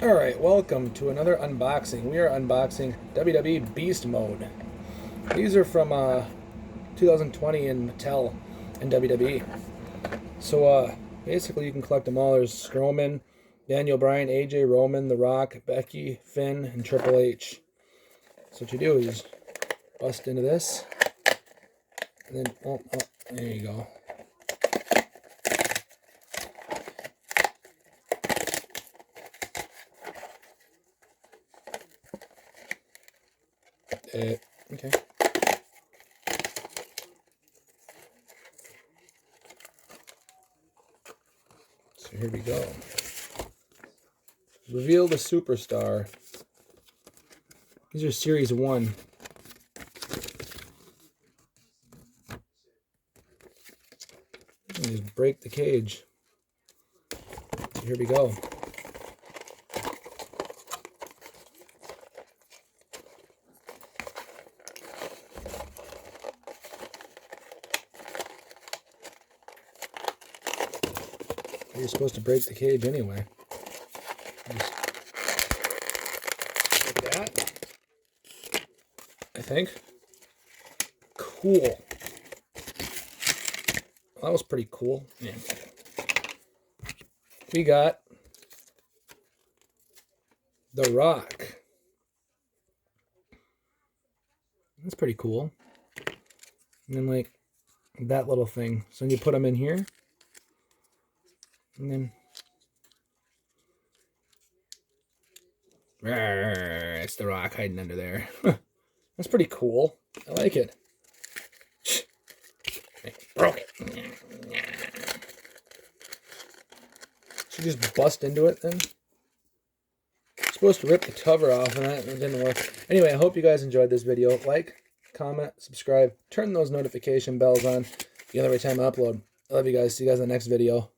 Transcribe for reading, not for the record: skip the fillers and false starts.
Alright, welcome to another unboxing. We are unboxing WWE Beastmode. These are from 2020 in Mattel and WWE. So basically you can collect them all. There's Strowman, Daniel Bryan, AJ, Roman, The Rock, Becky, Finn, and Triple H. So what you do is bust into this, and then, oh, there you go. Okay. So here we go. Reveal the Superstar. These are Series 1. Just break the cage. So here we go. You're supposed to break the cage anyway. Just like that, I think. Cool. Well, that was pretty cool. Yeah. We got The Rock. That's pretty cool. And then like that little thing. So then you put them in here. And then it's The Rock hiding under there. That's pretty cool. I like it. Broke it. Should just bust into it then. Supposed to rip the cover off, and that didn't work. Anyway, I hope you guys enjoyed this video. Like, comment, subscribe, turn those notification bells on the other time I upload. I love you guys. See you guys in the next video.